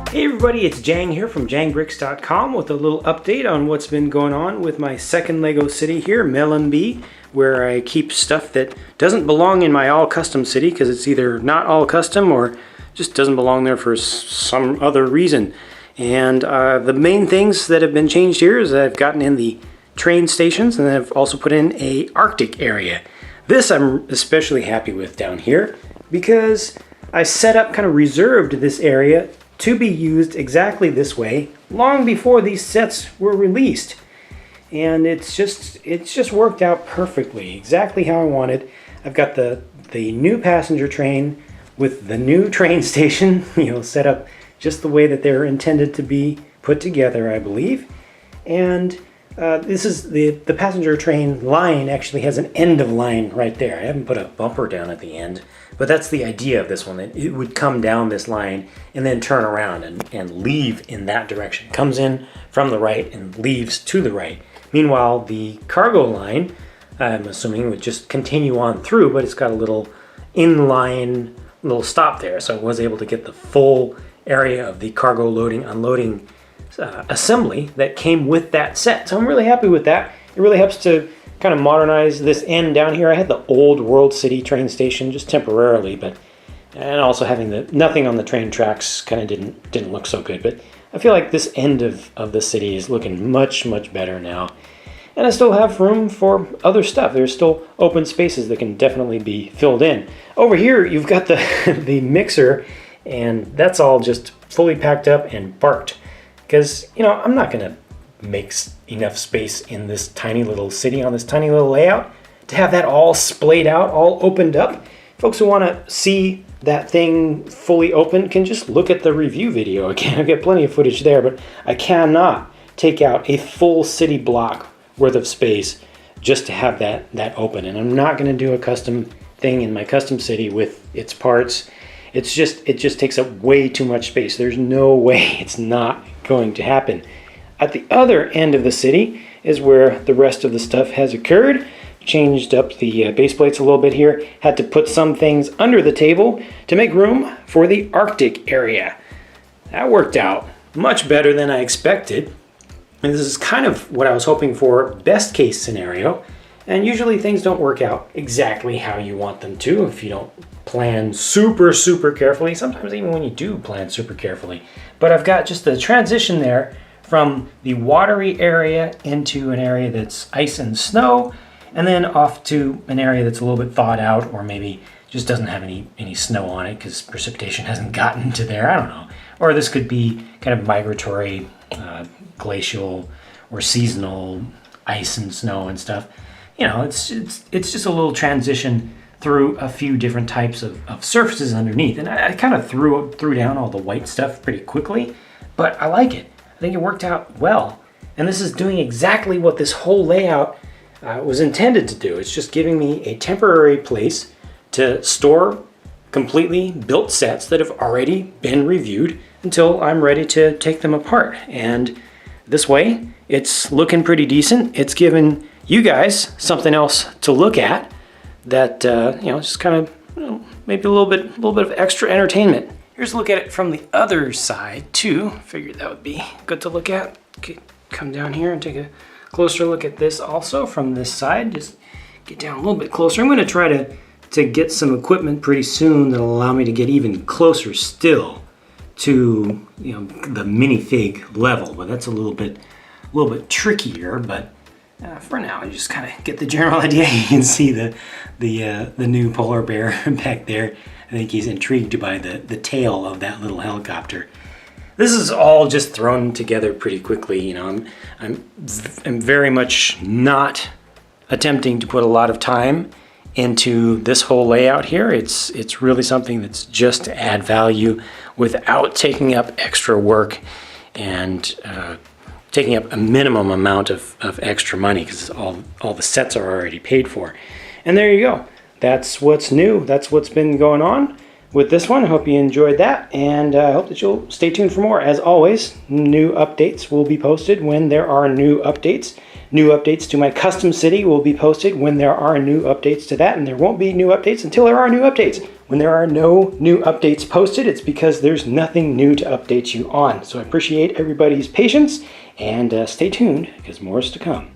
Hey everybody, it's Jang here from jangbricks.com with a little update on what's been going on with my second Lego city here, Mellemby, where I keep stuff that doesn't belong in my all custom city because it's either not all custom or just doesn't belong there for some other reason. And the main things that have been changed here is that I've gotten in the train stations and then I've also put in a Arctic area. This I'm especially happy with down here because I set up kind of reserved this area to be used exactly this way long before these sets were released. And it's just worked out perfectly, exactly how I wanted. I've got the new passenger train with the new train station, set up just the way that they're intended to be put together, I believe. And this is the passenger train line actually has an end of line right there. I haven't put a bumper down at the end, but that's the idea of this one. It would come down this line and then turn around and leave in that direction. Comes in from the right and leaves to the right. Meanwhile, the cargo line, I'm assuming, would just continue on through, but it's got a little inline little stop there. So I was able to get the full area of the cargo loading, unloading assembly that came with that set. So I'm really happy with that. It really helps to kind of modernize this end down here. I had the old World City train station just temporarily, and also having nothing on the train tracks kind of didn't look so good. But I feel like this end of the city is looking much better now. And I still have room for other stuff. There's still open spaces that can definitely be filled in. Over here, you've got the mixer, and that's all just fully packed up and parked. Because, I'm not going to make enough space in this tiny little city on this tiny little layout to have that all splayed out, all opened up. Folks who want to see that thing fully open can just look at the review video. Again, I've got plenty of footage there, but I cannot take out a full city block worth of space just to have that open. And I'm not going to do a custom thing in my custom city with its parts. It just takes up way too much space. There's no way it's not going to happen. At the other end of the city is where the rest of the stuff has occurred. Changed up the base plates a little bit here. Had to put some things under the table to make room for the Arctic area. That worked out much better than I expected. And this is kind of what I was hoping for, best case scenario. And usually things don't work out exactly how you want them to if you don't plan super carefully. Sometimes even when you do plan super carefully. But I've got just the transition there from the watery area into an area that's ice and snow, and then off to an area that's a little bit thawed out, or maybe just doesn't have any snow on it because precipitation hasn't gotten to there. I don't know. Or this could be kind of migratory, glacial, or seasonal ice and snow and stuff. It's just a little transition through a few different types of surfaces underneath. And I kind of threw down all the white stuff pretty quickly, but I like it. I think it worked out well. And this is doing exactly what this whole layout was intended to do. It's just giving me a temporary place to store completely built sets that have already been reviewed until I'm ready to take them apart. And this way, it's looking pretty decent. It's given you guys something else to look at that, just kind of, maybe a little bit of extra entertainment. Here's a look at it from the other side too. Figured that would be good to look at. Okay, come down here and take a closer look at this also from this side. Just get down a little bit closer. I'm going to try to get some equipment pretty soon that'll allow me to get even closer still to the minifig level, but that's a little bit trickier. But for now, I just kind of get the general idea. You can see the new polar bear back there. I think he's intrigued by the tail of that little helicopter. This is all just thrown together pretty quickly. I'm very much not attempting to put a lot of time into this whole layout here. It's really something that's just to add value without taking up extra work and taking up a minimum amount of extra money because all the sets are already paid for. And there you go. That's what's new. That's what's been going on with this one. I hope you enjoyed that, and I hope that you'll stay tuned for more. As always, new updates will be posted when there are new updates. New updates to my custom city will be posted when there are new updates to that, and there won't be new updates until there are new updates. When there are no new updates posted, it's because there's nothing new to update you on. So I appreciate everybody's patience, and stay tuned because more is to come.